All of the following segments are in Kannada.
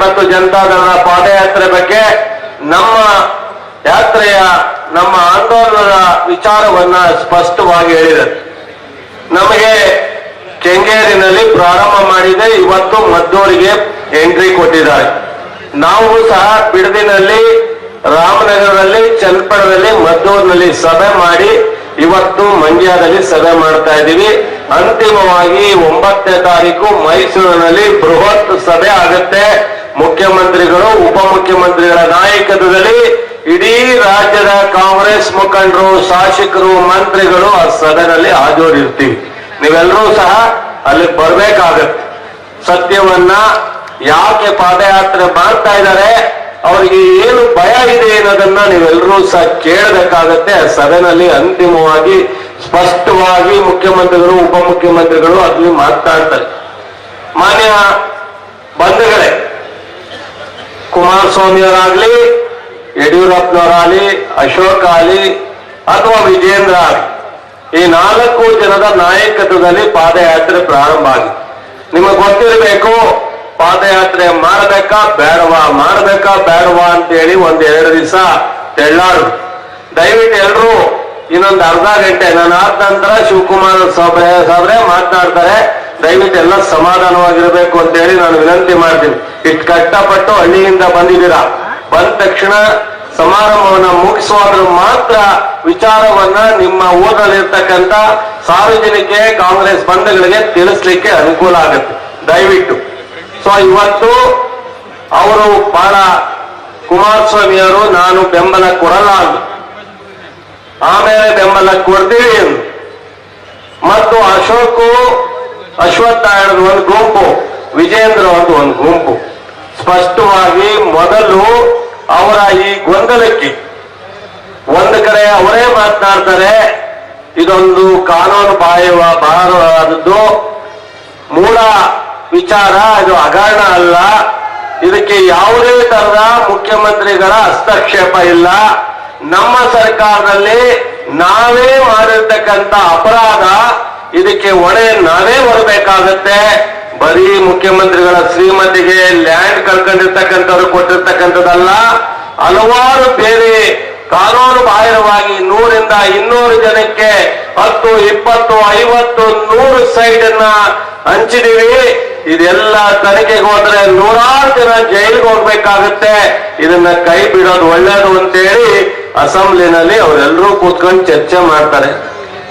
ಮತ್ತು ಜನತಾದಳದ ಪಾದಯಾತ್ರೆ ಬಗ್ಗೆ ನಮ್ಮ ಯಾತ್ರೆಯ ನಮ್ಮ ಆಂದೋಲನದ ವಿಚಾರವನ್ನ ಸ್ಪಷ್ಟವಾಗಿ ಹೇಳಿದರು. ನಮಗೆ ಕೆಂಗೇರಿನಲ್ಲಿ ಪ್ರಾರಂಭ ಮಾಡಿದೆ, ಇವತ್ತು ಮದ್ದೂರಿಗೆ ಎಂಟ್ರಿ ಕೊಟ್ಟಿದ್ದಾರೆ. ನಾವು ಸಹ ಬಿಡದಿನಲ್ಲಿ, ರಾಮನಗರದಲ್ಲಿ, ಚನ್ನಪಟ್ಟಣದಲ್ಲಿ, ಮದ್ದೂರಿನಲ್ಲಿ ಸಭೆ ಮಾಡಿ ಇವತ್ತು ಮಂಡ್ಯದಲ್ಲಿ ಸಭೆ ಮಾಡ್ತಾ ಇದ್ದೀವಿ. ಅಂತಿಮವಾಗಿ 9ನೇ ತಾರೀಕು ಮೈಸೂರಿನಲ್ಲಿ ಬೃಹತ್ ಸಭೆ ಆಗುತ್ತೆ. ಮುಖ್ಯಮಂತ್ರಿಗಳು, ಉಪಮುಖ್ಯಮಂತ್ರಿಗಳ ನಾಯಕತ್ವದಲ್ಲಿ ಇಡೀ ರಾಜ್ಯದ ಕಾಂಗ್ರೆಸ್ ಮುಖಂಡರು, ಶಾಸಕರು, ಮಂತ್ರಿಗಳು ಆ ಸಭೆಯಲ್ಲಿ ಹಾಜರಿರ್ತೀವಿ. ನೀವೆಲ್ಲರೂ ಸಹ ಅಲ್ಲಿ ಬರ್ಬೇಕಾಗತ್ತೆ. ಸತ್ಯವನ್ನ ಯಾಕೆ ಪಾದಯಾತ್ರೆ ಮಾಡ್ತಾ ಇದ್ದಾರೆ, ಅವರಿಗೆ ಏನು ಭಯ ಇದೆ ಅನ್ನೋದನ್ನ ನೀವೆಲ್ಲರೂ ಸಹ ಕೇಳಬೇಕಾಗತ್ತೆ. ಆ ಸಭೆಯಲ್ಲಿ ಅಂತಿಮವಾಗಿ ಸ್ಪಷ್ಟವಾಗಿ ಮುಖ್ಯಮಂತ್ರಿಗಳು, ಉಪಮುಖ್ಯಮಂತ್ರಿಗಳು ಅಲ್ಲಿ ಮಾತನಾಡ್ತಾರೆ. ಮಾನ್ಯ ಬಂಧುಗಳೇ, ಕುಮಾರಸ್ವಾಮಿ ಅವರಾಗ್ಲಿ, ಯಡಿಯೂರಪ್ಪನವರಾಗಲಿ, ಅಶೋಕ್ ಆಗಲಿ ಅಥವಾ ವಿಜೇಂದ್ರ ಆಗಲಿ, ಈ 4 ಜನದ ನಾಯಕತ್ವದಲ್ಲಿ ಪಾದಯಾತ್ರೆ ಪ್ರಾರಂಭ ಆಗಿದೆ. ನಿಮಗೆ ಗೊತ್ತಿರಬೇಕು, ಪಾದಯಾತ್ರೆ ಮಾಡಬೇಕಾ ಬೇಡವಾ ಅಂತೇಳಿ 1-2 ದಿವಸ ತೆಳ್ಳಾಡು. ದಯವಿಟ್ಟು ಎಲ್ಲರೂ ಇನ್ನೊಂದು ಅರ್ಧ ಗಂಟೆ ನಾನು ಆದ ನಂತರ ಶಿವಕುಮಾರ್ ಸಾಬ್ರೆ ಮಾತನಾಡ್ತಾರೆ. ದಯವಿಟ್ಟು ಎಲ್ಲ ಸಮಾಧಾನವಾಗಿರ್ಬೇಕು ಅಂತೇಳಿ ನಾನು ವಿನಂತಿ ಮಾಡ್ತೀನಿ. ಇಷ್ಟು ಕಷ್ಟಪಟ್ಟು ಹಳ್ಳಿಯಿಂದ ಬಂದಿದ್ದೀರಾ, ಬಂದ ತಕ್ಷಣ ಸಮಾರಂಭವನ್ನ ಮುಗಿಸುವಾದ್ರೂ ಮಾತ್ರ ವಿಚಾರವನ್ನ ನಿಮ್ಮ ಊರಲ್ಲಿರ್ತಕ್ಕಂಥ ಸಾರ್ವಜನಿಕ ಕಾಂಗ್ರೆಸ್ ಬಂಧುಗಳಿಗೆ ತಿಳಿಸ್ಲಿಕ್ಕೆ ಅನುಕೂಲ ಆಗುತ್ತೆ, ದಯವಿಟ್ಟು. ಸೊ ಇವತ್ತು ಅವರು ಬಹಳ ಕುಮಾರಸ್ವಾಮಿ ಅವರು ನಾನು ಬೆಂಬಲ ಕೊಡಲ್ಲ ಅಂದ್ರು, ಆಮೇಲೆ ಬೆಂಬಲ ಕೊಡ್ತೀವಿ ಅಂದ್ರು. ಮತ್ತು ಅಶ್ವತ್ಥಾಯಣದ ಒಂದು ಗುಂಪು, ವಿಜೇಂದ್ರ ಅವ್ರದ್ದು ಒಂದು ಗುಂಪು ಸ್ಪಷ್ಟವಾಗಿ ಮೊದಲು ಅವರ ಈ ಗೊಂದಲಕ್ಕೆ ಒಂದು ಕಡೆ ಅವರೇ ಮಾತನಾಡ್ತಾರೆ, ಇದೊಂದು ಕಾನೂನು ಬಾಹಿರವಾದದ್ದು, ಮೂಲ ವಿಚಾರ, ಇದು ಹಗರಣ ಅಲ್ಲ, ಇದಕ್ಕೆ ಯಾವುದೇ ತರಹ ಮುಖ್ಯಮಂತ್ರಿಗಳ ಹಸ್ತಕ್ಷೇಪ ಇಲ್ಲ, ನಮ್ಮ ಸರ್ಕಾರದಲ್ಲಿ ನಾವೇ ಮಾಡಿರ್ತಕ್ಕಂಥ ಅಪರಾಧ, ಇದಕ್ಕೆ ಹೊಣೆ ನಾವೇ ಹೊರಬೇಕಾಗತ್ತೆ. ಬರೀ ಮುಖ್ಯಮಂತ್ರಿಗಳ ಶ್ರೀಮತಿಗೆ ಲ್ಯಾಂಡ್ ಕಳ್ಕೊಂಡಿರ್ತಕ್ಕಂಥವ್ರು ಕೊಟ್ಟಿರ್ತಕ್ಕಂಥದ್ದಲ್ಲ, ಹಲವಾರು ಬೇರೆ ಕಾನೂನು ಬಾಹಿರವಾಗಿ 100ರಿಂದ 200 ಜನಕ್ಕೆ 10, 20, 50, 100 ಸೈಟ್ ಅನ್ನ ಹಂಚಿದೀವಿ. ಇದೆಲ್ಲ ತನಿಖೆಗೆ ಹೋದ್ರೆ 100 ಜನ ಜೈಲಿಗೆ ಹೋಗ್ಬೇಕಾಗುತ್ತೆ. ಇದನ್ನ ಕೈ ಬಿಡೋದು ಒಳ್ಳೇದು ಅಂತೇಳಿ ಅಸೆಂಬ್ಲಿನಲ್ಲಿ ಅವರೆಲ್ಲರೂ ಕೂತ್ಕೊಂಡು ಚರ್ಚೆ ಮಾಡ್ತಾರೆ.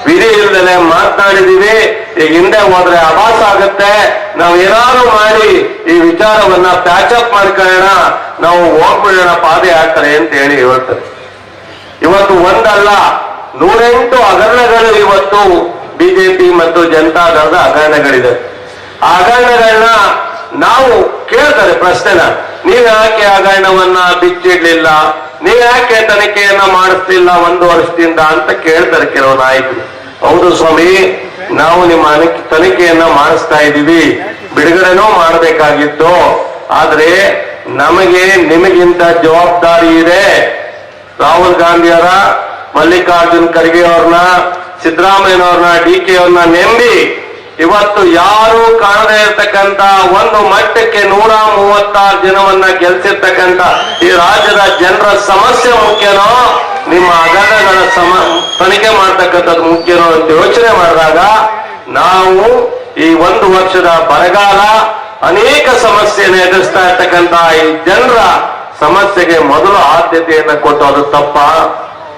ವಿಧಿ ಇಲ್ಲದೆ ಮಾತನಾಡಿದೀವಿ, ಈಗ ಹಿಂದೆ ಹೋದ್ರೆ ಆಭಾಸ ಆಗುತ್ತೆ, ನಾವು ಏನಾದ್ರು ಮಾಡಿ ಈ ವಿಚಾರವನ್ನ ಪ್ಯಾಚಪ್ ಮಾಡ್ಕೊಳ್ಳೋಣ, ನಾವು ಹೋಗ್ಬಿಡೋಣ ಪಾದಯಾತ್ರೆ ಅಂತ ಹೇಳಿ ಹೇಳ್ತಾರೆ. ಇವತ್ತು ಒಂದಲ್ಲ 108 ಹಗರಣಗಳು ಇವತ್ತು ಬಿಜೆಪಿ ಮತ್ತು ಜನತಾದಳದ ಹಗರಣಗಳಿದೆ. ಆ ಹಗರಣಗಳನ್ನ ನಾವು ಕೇಳ್ತಾರೆ ಪ್ರಶ್ನೆನ, ನೀವ್ ಯಾಕೆ ಹಗರಣವನ್ನ ಬಿಚ್ಚಿಡ್ಲಿಲ್ಲ, ನೀವ್ ಯಾಕೆ ತನಿಖೆಯನ್ನ ಮಾಡಿಸ್ಲಿಲ್ಲ 1 ವರ್ಷದಿಂದ ಅಂತ ಕೇಳ್ತಾರೆ ಕೆಲವು ನಾಯಕರು. ಹೌದು ಸ್ವಾಮಿ, ನಾವು ನಿಮ್ಮ ತನಿಖೆಯನ್ನ ಮಾಡಿಸ್ತಾ ಇದ್ದೀವಿ, ಬಿಡುಗಡೆನೂ ಮಾಡಬೇಕಾಗಿತ್ತು. ಆದ್ರೆ ನಮಗೆ ನಿಮಗಿಂತ ಜವಾಬ್ದಾರಿ ಇದೆ. ರಾಹುಲ್ ಗಾಂಧಿಯವರ, ಮಲ್ಲಿಕಾರ್ಜುನ್ ಖರ್ಗೆ ಅವ್ರನ್ನ, ಸಿದ್ದರಾಮಯ್ಯನವ್ರನ್ನ, DK ಅವ್ರನ್ನ ನೆಂಬಿ ಇವತ್ತು ಯಾರು ಕಾಣದೇ ಇರ್ತಕ್ಕಂಥ ಒಂದು ಮಟ್ಟಕ್ಕೆ 136 ಜನವನ್ನ ಗೆಲ್ಸಿರ್ತಕ್ಕಂಥ ಈ ರಾಜ್ಯದ ಜನರ ಸಮಸ್ಯೆ ಮುಖ್ಯನೋ, ನಿಮ್ಮ ಹಗರಣಗಳ ತನಿಖೆ ಮಾಡ್ತಕ್ಕಂಥದ್ದು ಮುಖ್ಯನೋ ಅಂತ ಯೋಚನೆ ಮಾಡಿದಾಗ ನಾವು ಈ 1 ವರ್ಷದ ಬರಗಾಲ, ಅನೇಕ ಸಮಸ್ಯೆಯನ್ನು ಎದುರಿಸ್ತಾ ಇರ್ತಕ್ಕಂಥ ಈ ಜನರ ಸಮಸ್ಯೆಗೆ ಮೊದಲು ಆದ್ಯತೆಯನ್ನ ಕೊಟ್ಟು ಅದು ತಪ್ಪ,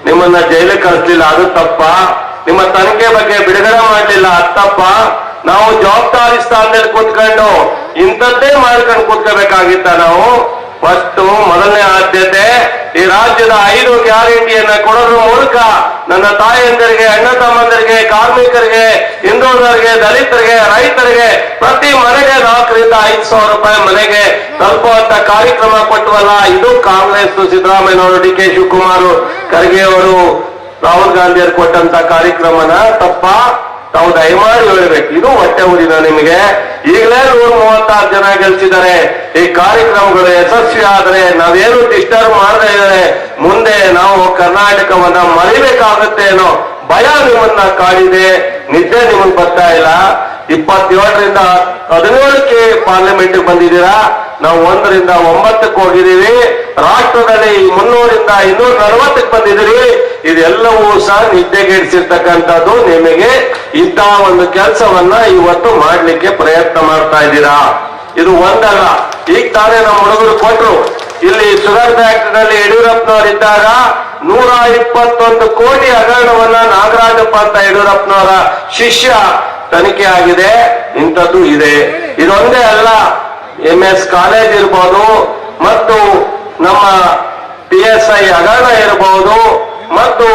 ನಿಮ್ಮನ್ನ ಜೈಲಿಗೆ ಕಳಿಸ್ಲಿಲ್ಲ ಅದು ತಪ್ಪ, ನಿಮ್ಮ ತನಿಖೆ ಬಗ್ಗೆ ಬಿಡುಗಡೆ ಮಾಡಲಿಲ್ಲ ಅದು ತಪ್ಪ. ನಾವು ಜವಾಬ್ದಾರಿ ಸ್ಥಾನದಲ್ಲಿ ಕೂತ್ಕೊಂಡು ಇಂಥದ್ದೇ ಮಾಡ್ಕೊಂಡು ಕೂತ್ಕೋಬೇಕಾಗಿತ್ತ. ನಾವು ಫಸ್ಟ್ ಮೊದಲನೇ ಆದ್ಯತೆ ಈ ರಾಜ್ಯದ 5 ಗ್ಯಾರಂಟಿಯನ್ನ ಕೊಡೋದ್ರ ಮೂಲಕ ನನ್ನ ತಾಯಂದರಿಗೆ, ಅಣ್ಣ ತಮ್ಮಂದರಿಗೆ, ಕಾರ್ಮಿಕರಿಗೆ, ಹಿಂದುಳಿದವರಿಗೆ, ದಲಿತರಿಗೆ, ರೈತರಿಗೆ ಪ್ರತಿ ಮನೆಗೆ 4 ರಿಂದ 5 ಸಾವಿರ ರೂಪಾಯಿ ಮನೆಗೆ ತಲುಪುವಂತ ಕಾರ್ಯಕ್ರಮ ಕೊಟ್ಟವಲ್ಲ, ಇದು ಕಾಂಗ್ರೆಸ್ ಸಿದ್ದರಾಮಯ್ಯನವರು, DK ಶಿವಕುಮಾರ್, ಖರ್ಗೆ ಅವರು, ರಾಹುಲ್ ಗಾಂಧಿ ಅವರು ಕೊಟ್ಟಂತ ಕಾರ್ಯಕ್ರಮನ ತಪ್ಪ. ತಾವು ದಯಮಾಡಿ ಹೇಳಬೇಕು, ಇದು ಹೊಟ್ಟೆ ಊರಿನ ನಿಮಗೆ. ಈಗಲೇ 136 ಜನ ಗೆಲ್ಸಿದ್ದಾರೆ. ಈ ಕಾರ್ಯಕ್ರಮಗಳು ಯಶಸ್ವಿ ಆದರೆ ನಾವೇನು ಡಿಸ್ಟರ್ಬ್ ಮಾಡದೇ ಇದ್ದಾರೆ ಮುಂದೆ ನಾವು ಕರ್ನಾಟಕವನ್ನ ಮರಿಬೇಕಾಗುತ್ತೆ ಅನ್ನೋ ಭಯ ನಿಮ್ಮನ್ನ ಕಾಡಿದೆ. ನಿದ್ದೆ ನಿಮಗೆ ಬರ್ತಾ ಇಲ್ಲ. 27ರಿಂದ 17ಕ್ಕೆ ಪಾರ್ಲಿಮೆಂಟ್ ಬಂದಿದ್ದೀರಾ. ನಾವು 1ರಿಂದ 9ಕ್ಕೆ ಹೋಗಿದ್ದೀವಿ. ರಾಷ್ಟ್ರದಲ್ಲಿ 300ರಿಂದ 240ಕ್ಕೆ ಬಂದಿದ್ದೀರಿ. ಇದೆಲ್ಲವೂ ಸಹ ನಿದ್ದೆಗೆಡಿಸಿರ್ತಕ್ಕಂಥದ್ದು. ನಿಮಗೆ ಇಂಥ ಒಂದು ಕೆಲಸವನ್ನ ಇವತ್ತು ಮಾಡ್ಲಿಕ್ಕೆ ಪ್ರಯತ್ನ ಮಾಡ್ತಾ ಇದ್ದೀರಾ. ಇದು ಒಂದಲ್ಲ. ಈಗ ತಾನೇ ನಮ್ಮ ಹುಡುಗರು ಕೊಟ್ರು. ಇಲ್ಲಿ ಶುಗರ್ ಫ್ಯಾಕ್ಟರಿನಲ್ಲಿ ಯಡಿಯೂರಪ್ಪನವರಿದ್ದಾಗ 121 ಕೋಟಿ ಹಗರಣವನ್ನ ನಾಗರಾಜಪ್ಪ ಅಂತ ಯಡಿಯೂರಪ್ಪನವರ ಶಿಷ್ಯ ತನಿಖೆ ಆಗಿದೆ. ಇಂಥದ್ದು ಇದೆ. ಇದೊಂದೇ ಅಲ್ಲ, MS ಕಾಲೇಜ್ ಇರ್ಬೋದು, ಮತ್ತು ನಮ್ಮ PSI ಹಗರಣ ಇರಬಹುದು, ಮತ್ತು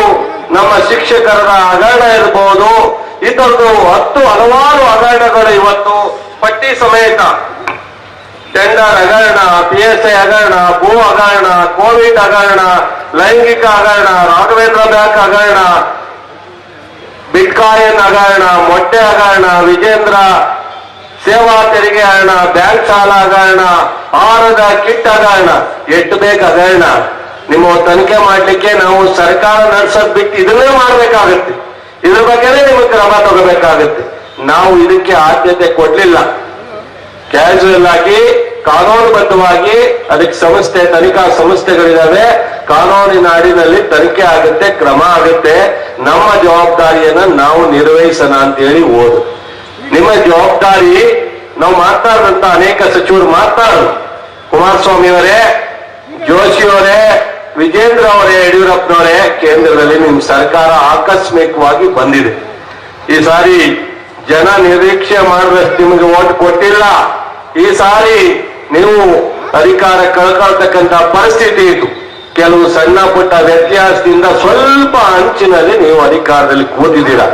ನಮ್ಮ ಶಿಕ್ಷಕರ ಹಗರಣ ಇರಬಹುದು. ಇದೊಂದು ಹಲವಾರು ಹಗರಣಗಳು ಇವತ್ತು ಪಟ್ಟಿ ಸಮೇತ. ಟೆಂಡರ್ ಹಗರಣ, PSI ಹಗರಣ, ಭೂ ಹಗರಣ, ಕೋವಿಡ್ ಹಗರಣ, ಲೈಂಗಿಕ ಹಗರಣ, ರಾಘವೇಂದ್ರ ಬ್ಯಾಂಕ್ ಹಗರಣ, ಬಿಟ್ಕಾಯಿನ್ ಹಗರಣ, ಮೊಟ್ಟೆ ಹಗರಣ, ವಿಜೇಂದ್ರ ಸೇವಾ ತೆರಿಗೆ ಹಗರಣ, ಬ್ಯಾಂಕ್ ಸಾಲ ಹಗರಣ, ಆಹಾರದ ಕಿಟ್ ಹಗರಣ. ಎಷ್ಟು ಬೇಕು ಹಗರಣ? ನಿಮ್ಮ ತನಿಖೆ ಮಾಡ್ಲಿಕ್ಕೆ ನಾವು ಸರ್ಕಾರ ನಡೆಸೋದ್ ಬಿಟ್ಟು ಇದನ್ನೇ ಮಾಡ್ಬೇಕಾಗುತ್ತೆ. ಇದ್ರ ಬಗ್ಗೆನೇ ನಿಮಗೆ ಕ್ರಮ ತಗೋಬೇಕಾಗುತ್ತೆ. ನಾವು ಇದಕ್ಕೆ ಆದ್ಯತೆ ಕೊಡ್ಲಿಲ್ಲ. ಕ್ಯಾಶುವಲ್ ಆಗಿ ಕಾನೂನುಬದ್ಧವಾಗಿ ಅದಕ್ಕೆ ತನಿಖಾ ಸಂಸ್ಥೆಗಳಿದಾವೆ. ಕಾನೂನಿನ ಅಡಿನಲ್ಲಿ ತನಿಖೆ ಆಗುತ್ತೆ, ಕ್ರಮ ಆಗುತ್ತೆ. ನಮ್ಮ ಜವಾಬ್ದಾರಿಯನ್ನ ನಾವು ನಿರ್ವಹಿಸೋಣ ಅಂತ ಹೇಳಿ ಓದು. ನಿಮ್ಮ ಜವಾಬ್ದಾರಿ ನಾವು ಮಾತಾಡಿದಂತ ಅನೇಕ ಸಚಿವರು ಮಾತಾಡೋದು. ಕುಮಾರಸ್ವಾಮಿ ಅವರೇ, ಜೋಶಿ ಅವರೇ, ವಿಜೇಂದ್ರ ಅವರೇ, ಯಡಿಯೂರಪ್ಪನವರೇ, ಕೇಂದ್ರದಲ್ಲಿ ನಿಮ್ ಸರ್ಕಾರ ಆಕಸ್ಮಿಕವಾಗಿ ಬಂದಿದೆ. ಈ ಸಾರಿ ಜನ ನಿರೀಕ್ಷೆ ಮಾಡಿದಷ್ಟು ನಿಮಗೆ ಓಟ್ ಕೊಟ್ಟಿಲ್ಲ. ಈ ಸಾರಿ ನೀವು ಅಧಿಕಾರ ಕಳ್ಕೊಳ್ತಕ್ಕಂಥ ಪರಿಸ್ಥಿತಿ ಇತ್ತು. ಕೆಲವು ಸಣ್ಣ ಪುಟ್ಟ ವ್ಯತ್ಯಾಸದಿಂದ ಸ್ವಲ್ಪ ಅಂಚಿನಲ್ಲಿ ನೀವು ಅಧಿಕಾರದಲ್ಲಿ ಕೂತಿದ್ದೀರಾ.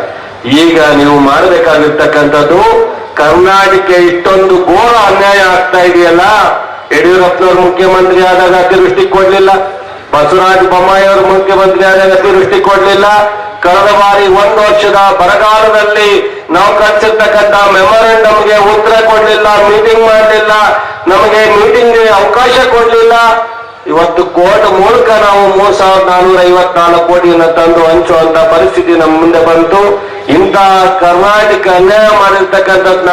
ಈಗ ನೀವು ಮಾಡಬೇಕಾಗಿರ್ತಕ್ಕಂಥದ್ದು, ಕರ್ನಾಟಕ ಇಷ್ಟೊಂದು ಘೋರ ಅನ್ಯಾಯ ಆಗ್ತಾ ಇದೆಯಲ್ಲ. ಯಡಿಯೂರಪ್ಪನವರು ಮುಖ್ಯಮಂತ್ರಿ ಆದಾಗ ಅತಿವೃಷ್ಟಿ ಕೊಡ್ಲಿಲ್ಲ, ಬಸವರಾಜ ಬೊಮ್ಮಾಯಿ ಅವರು ಮುಖ್ಯಮಂತ್ರಿ ಆದಾಗ ಅತಿವೃಷ್ಟಿ ಕೊಡ್ಲಿಲ್ಲ. ಕಳೆದ ಬಾರಿ 1 ವರ್ಷದ ಬರಗಾಲದಲ್ಲಿ ನಾವು ಕಳಿಸಿರ್ತಕ್ಕಂಥ ಮೆಮೊರಂಡಮ್ಗೆ ಉತ್ತರ ಕೊಡ್ಲಿಲ್ಲ, ಮೀಟಿಂಗ್ ಮಾಡಲಿಲ್ಲ, ನಮಗೆ ಮೀಟಿಂಗ್ಗೆ ಅವಕಾಶ ಕೊಡ್ಲಿಲ್ಲ. ಇವತ್ತು ಕೋರ್ಟ್ ಮೂಲಕ ನಾವು 3,454 ಕೋಟಿಯನ್ನು ತಂದು ಹಂಚುವಂತ ಪರಿಸ್ಥಿತಿ ನಮ್ಮ ಮುಂದೆ ಬಂತು. ಇಂಥ ಕರ್ನಾಟಕ ಅನ್ಯಾಯ ಮಾಡಿರ್ತಕ್ಕಂಥದ್ನ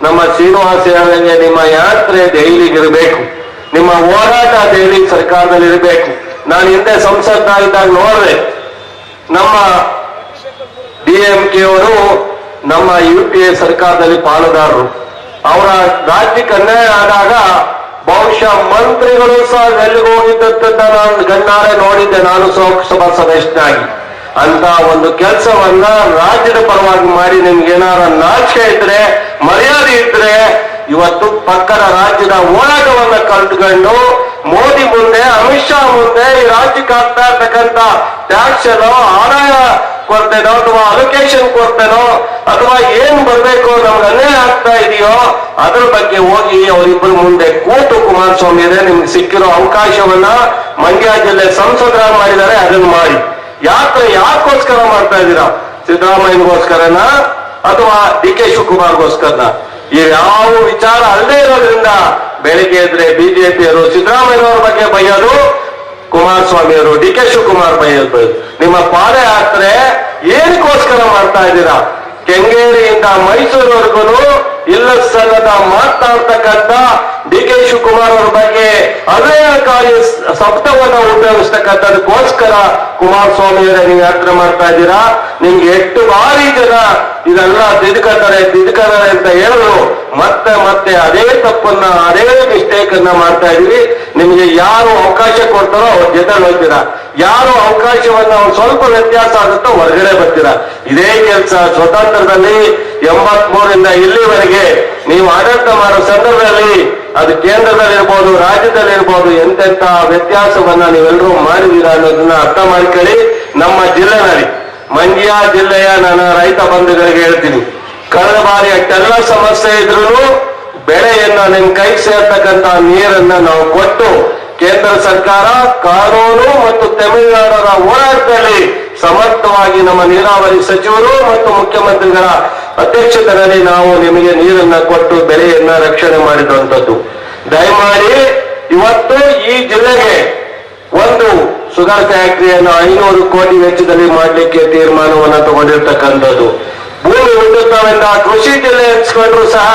ನಮ್ಮ ಶ್ರೀನಿವಾಸ ಹೇಳಿದಂಗೆ ನಿಮ್ಮ ಯಾತ್ರೆ ದೆಹಲಿಗಿರಬೇಕು, ನಿಮ್ಮ ಹೋರಾಟ ದೆಹಲಿ ಸರ್ಕಾರದಲ್ಲಿ ಇರಬೇಕು. ನಾನು ಹಿಂದೆ ಸಂಸತ್ನಾಗಿದ್ದಾಗ ನೋಡಿದೆ, ನಮ್ಮ DMK ಅವರು ನಮ್ಮ UPA ಸರ್ಕಾರದಲ್ಲಿ ಪಾಲುದಾರರು. ಅವರ ರಾಜ್ಯಕ್ಕೆ ಅನ್ಯಾಯ ಆದಾಗ ಬಹುಶಃ ಮಂತ್ರಿಗಳು ಸಹ ಎಲ್ಲಿಗೆ ಹೋಗಿದ್ದಂತ ನಾನು ಗಣ್ಣಾರೆ ನೋಡಿದ್ದೆ, ನಾನು ಲೋಕಸಭಾ ಸದಸ್ಯನಾಗಿ. ಅಂತ ಒಂದು ಕೆಲಸವನ್ನ ರಾಜ್ಯದ ಪರವಾಗಿ ಮಾಡಿ ನಿಮ್ಗೇನಾರ ನಾಚಿಕೆ ಇದ್ರೆ, ಮರ್ಯಾದೆ ಇದ್ರೆ, ಇವತ್ತು ಪಕ್ಕದ ರಾಜ್ಯದ ಹೋರಾಟವನ್ನ ಕಲ್ತ್ಕೊಂಡು ಮೋದಿ ಮುಂದೆ, ಅಮಿತ್ ಶಾ ಮುಂದೆ ಈ ರಾಜ್ಯಕ್ಕೆ ಆಗ್ತಾ ಇರ್ತಕ್ಕಂಥ ಟ್ಯಾಕ್ಸ್ ಏನೋ, ಆದಾಯ ಕೊಡ್ತೇನೋ, ಅಥವಾ ಅಲೋಕೇಶನ್ ಕೊಡ್ತೇನೋ, ಅಥವಾ ಏನ್ ಬರ್ಬೇಕು ನಮ್ಗೆ ಅನ್ಯಾಯ ಆಗ್ತಾ ಇದೆಯೋ ಅದ್ರ ಬಗ್ಗೆ ಹೋಗಿ ಅವರಿಬ್ಬರು ಮುಂದೆ ಕೂತು, ಕುಮಾರಸ್ವಾಮಿ ಇದೆ ನಿಮ್ಗೆ ಸಿಕ್ಕಿರೋ ಅವಕಾಶವನ್ನ ಮಂಡ್ಯ ಜಿಲ್ಲೆ ಸಂಸದರಾಗಿ ಮಾಡಿದ್ದಾರೆ, ಅದನ್ನ ಮಾಡಿ. ಯಾಕೋಸ್ಕರ ಮಾಡ್ತಾ ಇದ್ದೀರಾ? ಸಿದ್ದರಾಮಯ್ಯಗೋಸ್ಕರನ ಅಥವಾ DK ಶಿವಕುಮಾರ್ಗೋಸ್ಕರನ? ಈ ಯಾವ ವಿಚಾರ ಅಲ್ಲದೆ ಇರೋದ್ರಿಂದ ಬೆಳಿಗ್ಗೆ ಎದ್ರೆ ಬಿಜೆಪಿಯವರು ಸಿದ್ದರಾಮಯ್ಯನವರ ಬಗ್ಗೆ ಬೈಯೋದು, ಕುಮಾರಸ್ವಾಮಿಯವರು DK ಶಿವಕುಮಾರ್ ಬೈಯೋದು. ನಿಮ್ಮ ಪಾದಯಾತ್ರೆ ಏನಕ್ಕೋಸ್ಕರ ಮಾಡ್ತಾ ಇದ್ದೀರಾ? ಕೆಂಗೇರಿಯಿಂದ ಮೈಸೂರುವರೆಗೂ ಇಲ್ಲ ಸಲ್ಲದ ಮಾತನಾಡ್ತಕ್ಕಂಥ DK ಶಿವಕುಮಾರ್ ಅವರ ಬಗ್ಗೆ ಅನ್ಯಾಯಕಾರಿ ಶಬ್ದವನ್ನು ಉಪಯೋಗಿಸ್ತಕ್ಕಂಥದಕ್ಕೋಸ್ಕರ ಕುಮಾರಸ್ವಾಮಿಯವರೇ ನೀವು ಯಾತ್ರೆ ಮಾಡ್ತಾ ಇದ್ದೀರಾ. ನಿಮ್ಗೆ 8 ಬಾರಿ ಜನ ಇದೆಲ್ಲ ತಿದ್ಕತಾರೆ ಅಂತ ಹೇಳಿದ್ರು, ಮತ್ತೆ ಅದೇ ತಪ್ಪನ್ನ, ಅದೇ ಮಿಸ್ಟೇಕ್ ಅನ್ನ ಮಾಡ್ತಾ ಇದೀವಿ. ನಿಮ್ಗೆ ಯಾರು ಅವಕಾಶ ಕೊಡ್ತಾರೋ ಅವ್ರ ಜೊತೆ ಹೋಗ್ತೀರಾ, ಯಾರು ಅವಕಾಶವನ್ನ ಸ್ವಲ್ಪ ವ್ಯತ್ಯಾಸ ಆಗುತ್ತೋ ಹೊರಗಡೆ ಬರ್ತೀರಾ. ಇದೇ ಕೆಲಸ ಸ್ವತಂತ್ರದಲ್ಲಿ 83ರಿಂದ ಇಲ್ಲಿವರೆಗೆ ನೀವು ಆಡಳಿತ ಮಾಡೋ ಸಂದರ್ಭದಲ್ಲಿ, ಅದು ಕೇಂದ್ರದಲ್ಲಿರ್ಬೋದು, ರಾಜ್ಯದಲ್ಲಿರ್ಬೋದು, ಎಂತೆಂತ ವ್ಯತ್ಯಾಸವನ್ನ ನೀವೆಲ್ಲರೂ ಮಾಡಿದೀರಾ ಅನ್ನೋದನ್ನ ಅರ್ಥ ಮಾಡ್ಕೊಳ್ಳಿ. ನಮ್ಮ ಜಿಲ್ಲೆನಲ್ಲಿ, ಮಂಡ್ಯ ಜಿಲ್ಲೆಯ ನನ್ನ ರೈತ ಬಂಧುಗಳಿಗೆ ಹೇಳ್ತೀನಿ, ಕಳೆದ ಬಾರಿ ಅಷ್ಟೆಲ್ಲ ಸಮಸ್ಯೆ ಇದ್ರು ಬೆಳೆಯನ್ನ ನಿಮ್ ಕೈಗೆ ಸೇರ್ತಕ್ಕಂಥ ನೀರನ್ನ ನಾವು ಕೊಟ್ಟು, ಕೇಂದ್ರ ಸರ್ಕಾರ ಕಾನೂನು ಮತ್ತು ತಮಿಳುನಾಡರ ಹೋರಾಟದಲ್ಲಿ ಸಮರ್ಥವಾಗಿ ನಮ್ಮ ನೀರಾವರಿ ಸಚಿವರು ಮತ್ತು ಮುಖ್ಯಮಂತ್ರಿಗಳ ಅಧ್ಯಕ್ಷತೆಯಲ್ಲಿ ನಾವು ನಿಮಗೆ ನೀರನ್ನ ಕೊಟ್ಟು ಬೆಳೆಯನ್ನ ರಕ್ಷಣೆ ಮಾಡಿದಂಥದ್ದು. ದಯಮಾಡಿ ಇವತ್ತು ಈ ಜಿಲ್ಲೆಗೆ ಒಂದು ಶುಗರ್ ಫ್ಯಾಕ್ಟರಿಯನ್ನು 500 ಕೋಟಿ ವೆಚ್ಚದಲ್ಲಿ ಮಾಡಲಿಕ್ಕೆ ತೀರ್ಮಾನವನ್ನು ತಗೊಂಡಿರ್ತಕ್ಕಂಥದ್ದು. ಭೂಮಿ ಉಂಟುತ್ತವೆಂದ ಕೃಷಿ ಜಿಲ್ಲೆ ಎನ್ಸ್ಕೊಂಡ್ರು ಸಹ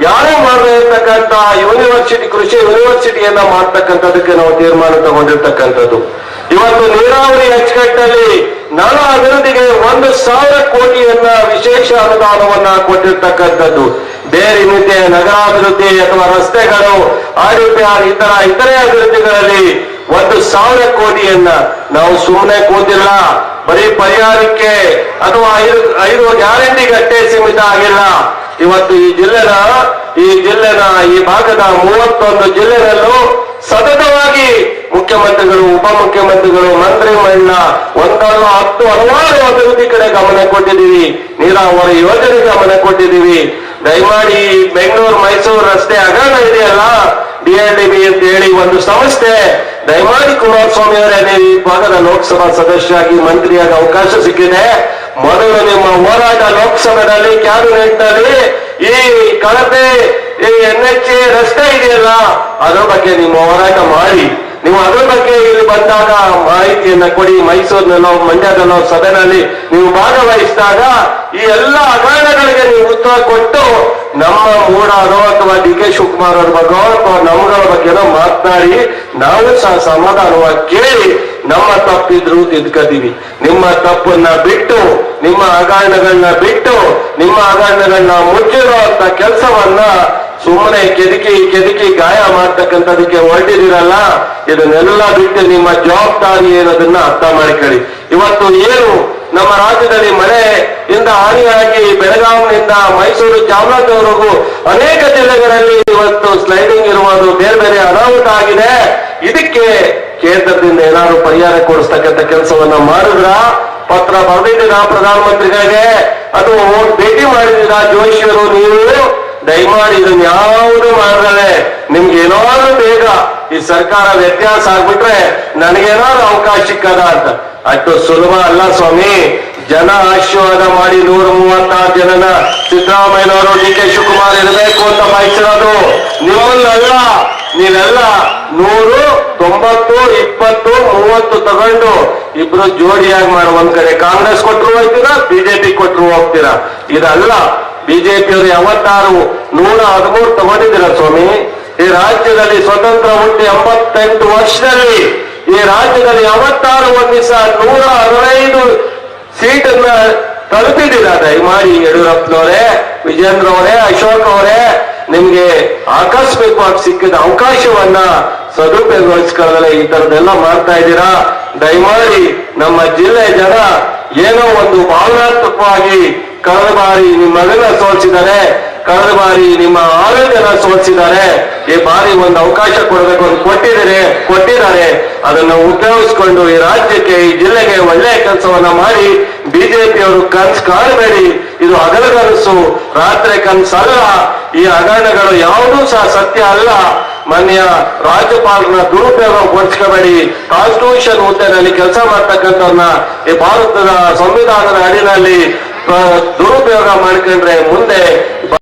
ಯಾರು ಮಾಡದೇ ಇರ್ತಕ್ಕಂಥ ಯೂನಿವರ್ಸಿಟಿ, ಕೃಷಿ ಯೂನಿವರ್ಸಿಟಿಯನ್ನ ಮಾಡ್ತಕ್ಕಂಥದಕ್ಕೆ ನಾವು ತೀರ್ಮಾನ ತಗೊಂಡಿರ್ತಕ್ಕಂಥದ್ದು. ಇವತ್ತು ನೀರಾವರಿ ಅಚ್ಚುಕಟ್ಟಲ್ಲಿ ನಾನಾ ಅಭಿವೃದ್ಧಿಗೆ 1,000 ಕೋಟಿಯನ್ನ ವಿಶೇಷ ಅನುದಾನವನ್ನ ಕೊಟ್ಟಿರ್ತಕ್ಕಂಥದ್ದು. ಬೇರೆ ಇನ್ನಿತರೆ ನಗರಾಭಿವೃದ್ಧಿ ಅಥವಾ ರಸ್ತೆಗಳು, RDPR ಇತರೆ ಅಭಿವೃದ್ಧಿಗಳಲ್ಲಿ 1,000 ಕೋಟಿಯನ್ನ ನಾವು ಸುಮ್ಮನೆ ಕೂತಿಲ್ಲ. ಬರೀ ಪರಿಹಾರಕ್ಕೆ ಅಥವಾ 5 ಗ್ಯಾರಂಟಿಗೆ ಅಷ್ಟೇ ಸೀಮಿತ ಆಗಿಲ್ಲ. ಇವತ್ತು ಈ ಜಿಲ್ಲೆನ ಈ ಭಾಗದ 31 ಜಿಲ್ಲೆಗಳಲ್ಲೂ ಸತತವಾಗಿ ಮುಖ್ಯಮಂತ್ರಿಗಳು, ಉಪಮುಖ್ಯಮಂತ್ರಿಗಳು, ಮಂತ್ರಿಮಂಡಲ ಒಂದಲ್ಲ 10 ಹಲವಾರು ಅಭಿವೃದ್ಧಿ ಕಡೆ ಗಮನ ಕೊಟ್ಟಿದ್ದೀವಿ. ನೀರಾವರಿ ಯೋಜನೆ ಗಮನ ಕೊಟ್ಟಿದ್ದೀವಿ. ದಯಮಾಡಿ ಬೆಂಗಳೂರು ಮೈಸೂರು ರಸ್ತೆ ಹಗರಣ ಇದೆಯಲ್ಲ, DLDB ಅಂತ ಹೇಳಿ ಒಂದು ಸಂಸ್ಥೆ, ದಯಮಾಡಿ ಕುಮಾರಸ್ವಾಮಿ ಅವರೇ, ನೀವು ಈ ಭಾಗದ ಲೋಕಸಭಾ ಸದಸ್ಯರಾಗಿ ಮಂತ್ರಿಯಾಗಿ ಅವಕಾಶ ಸಿಕ್ಕಿದೆ. ಮೊದಲು ನಿಮ್ಮ ಹೋರಾಟ ಲೋಕಸಭೆಯಲ್ಲಿ, ಕ್ಯಾಬಿನೆಟ್ ನಲ್ಲಿ ಈ ಕಳಪೆ NH ರಸ್ತೆ ಇದೆಯಲ್ಲ ಅದರ ಬಗ್ಗೆ ನಿಮ್ಮ ಹೋರಾಟ ಮಾಡಿ. ನೀವು ಅದರ ಬಗ್ಗೆ ಇಲ್ಲಿ ಬಂದಾಗ ಮಾಹಿತಿಯನ್ನ ಕೊಡಿ. ಮೈಸೂರಿನಲ್ಲೋ ಮಂಡ್ಯದಲ್ಲೋ ಸಭೆನಲ್ಲಿ ನೀವು ಭಾಗವಹಿಸಿದಾಗ ಈ ಎಲ್ಲ ಹಗರಣಗಳಿಗೆ ನೀವು ಉತ್ತರ ಕೊಟ್ಟು ನಮ್ಮ ಮೂಡಾರೋ ಅಥವಾ DK ಶಿವಕುಮಾರ್ ಅವ್ರ ಬಗ್ಗೆ ಅಥವಾ ನಮ್ಮಗಳ ಬಗ್ಗೆನೋ ಮಾತನಾಡಿ ನಾವು ಸಹ ಸಮಾಧಾನವಾಗಿ ಕೇಳಿ ನಮ್ಮ ತಪ್ಪಿದ್ರು ತಿದ್ಕತೀವಿ. ನಿಮ್ಮ ತಪ್ಪನ್ನ ಬಿಟ್ಟು, ನಿಮ್ಮ ಹಗರಣಗಳನ್ನ ಬಿಟ್ಟು, ನಿಮ್ಮ ಹಗರಣಗಳನ್ನ ಮುಚ್ಚಿರೋ ಅಂತ ಕೆಲಸವನ್ನ ಸುಮ್ಮನೆ ಕೆದಕಿ ಗಾಯ ಮಾಡ್ತಕ್ಕಂಥದಕ್ಕೆ ಹೊರಟಿದಿರಲ್ಲ, ಇದನ್ನೆಲ್ಲ ಬಿಟ್ಟು ನಿಮ್ಮ ಜವಾಬ್ದಾರಿ ಏನದನ್ನ ಅರ್ಥ ಮಾಡಿಕೊಳ್ಳಿ. ಇವತ್ತು ಏನು ನಮ್ಮ ರಾಜ್ಯದಲ್ಲಿ ಮಳೆಯಿಂದ ಹಾನಿಯಾಗಿ ಬೆಳಗಾವಿನಿಂದ ಮೈಸೂರು ಚಾಮರಾಜನಗರವರೆಗೂ ಅನೇಕ ಜಿಲ್ಲೆಗಳಲ್ಲಿ ಇವತ್ತು ಸ್ಲೈಡಿಂಗ್ ಇರುವುದು, ಬೇರೆ ಬೇರೆ ಅನಾಹುತ ಆಗಿದೆ. ಇದಕ್ಕೆ ಕೇಂದ್ರದಿಂದ ಏನಾದ್ರು ಪರಿಹಾರ ಕೊಡಿಸ್ತಕ್ಕಂಥ ಕೆಲಸವನ್ನ ಮಾಡಿದ್ರ? ಪತ್ರ ಬರೆದಿದ್ದೀರಾ ಪ್ರಧಾನಮಂತ್ರಿಗಳಿಗೆ ಅಥವಾ ಭೇಟಿ ಮಾಡಿದ್ದೀರಾ ಜೋಶಿಯವರು? ನೀವು ದಯಮಾಡಿ ಇದನ್ನ ಯಾವುದು ಮಾಡಿದ್ರೆ ನಿಮ್ಗೆ ಏನಾದ್ರು ಬೇಗ ಈ ಸರ್ಕಾರ ವ್ಯತ್ಯಾಸ ಆಗ್ಬಿಟ್ರೆ ನನಗೇನಾದ್ರು ಅವಕಾಶ ಸಿಕ್ಕದ ಅಂತ. ಅಷ್ಟು ಸುಲಭ ಅಲ್ಲ ಸ್ವಾಮಿ. ಜನ ಆಶೀರ್ವಾದ ಮಾಡಿ 136 ಜನನ ಸಿದ್ದರಾಮಯ್ಯನವರು, DK ಶಿವಕುಮಾರ್ ಇರಬೇಕು ಅಂತ ಬಯಸಿರೋದು ನಿಮ್ಮನ್ನಲ್ಲ. ನೀವೆಲ್ಲ 100, 90, 20, 30 ತಗೊಂಡು ಇಬ್ರು ಜೋಡಿಯಾಗಿ ಮಾಡೋ. ಒಂದ್ ಕಡೆ ಕಾಂಗ್ರೆಸ್ ಕೊಟ್ಟರು ಹೋಗ್ತೀರಾ, BJP ಕೊಟ್ಟರು ಹೋಗ್ತೀರಾ. ಇದಲ್ಲ. BJಪಿಯವರು ಯಾವತ್ತಾರು 113 ತಗೊಂಡಿದ್ದೀರ ಸ್ವಾಮಿ? ಈ ರಾಜ್ಯದಲ್ಲಿ ಸ್ವತಂತ್ರ ಹುಟ್ಟಿ 88 ವರ್ಷದಲ್ಲಿ ಈ ರಾಜ್ಯದಲ್ಲಿ ಯಾವತ್ತಾರು ಒಂದ್ ದಿವಸ 165 ಸೀಟನ್ನ ತಲುಪಿದ್ದೀರ? ದಯಮಾಡಿ ಯಡಿಯೂರಪ್ಪನವರೇ, ವಿಜೇಂದ್ರ ಅವರೇ, ಅಶೋಕ್ ಅವರೇ, ನಿಮ್ಗೆ ಆಕಸ್ಮಿಕವಾಗಿ ಸಿಕ್ಕಿದ ಅವಕಾಶವನ್ನ ಸದುಪಯೋಗಿಸ್ಕೊಳ್ಳದೆ ಈ ತರದೆಲ್ಲ ಮಾಡ್ತಾ ಇದ್ದೀರಾ. ದಯಮಾಡಿ ನಮ್ಮ ಜಿಲ್ಲೆ ಜನ ಏನೋ ಒಂದು ಭಾವನಾತ್ಮಕವಾಗಿ ಕಳೆದ ಬಾರಿ ನಿಮ್ಮ ಮಗನ ಸೋಲಿಸಿದ್ದಾರೆ, ಕಳೆದ ಬಾರಿ ನಿಮ್ಮ ಆರೋಗ್ಯನ ಸೋಲಿಸಿದ್ದಾರೆ. ಈ ಬಾರಿ ಒಂದು ಅವಕಾಶ ಕೊಡಬೇಕು ಅಂತ ಕೊಟ್ಟಿದ್ದಾರೆ. ಅದನ್ನ ಉಪಯೋಗಿಸ್ಕೊಂಡು ಈ ರಾಜ್ಯಕ್ಕೆ, ಈ ಜಿಲ್ಲೆಗೆ ಒಳ್ಳೆಯ ಕೆಲಸವನ್ನ ಮಾಡಿ. BJಪಿಯವರು ಕನ್ಸು ಕಾಣಬೇಡಿ. ಇದು ಹಗಲಗನಸು, ರಾತ್ರಿ ಕನಸಲ್ಲ. ಈ ಹಗರಣಗಳು ಯಾವುದೂ ಸಹ ಸತ್ಯ ಅಲ್ಲ. ಮಾನ್ಯ ರಾಜ್ಯಪಾಲರನ್ನ ದುರುಪಯೋಗ ಪಡಿಸ್ಕೋಬೇಡಿ. ಕಾನ್ಸ್ಟಿಟ್ಯೂಷನ್ ಹುದ್ದೆನಲ್ಲಿ ಕೆಲಸ ಮಾಡ್ತಕ್ಕಂಥವ್ರನ್ನ ಈ ಭಾರತದ ಸಂವಿಧಾನದ ಅಡಿನಲ್ಲಿ ದುರುಪಯೋಗ ಮಾಡ್ಕೊಂಡ್ರೆ ಮುಂದೆ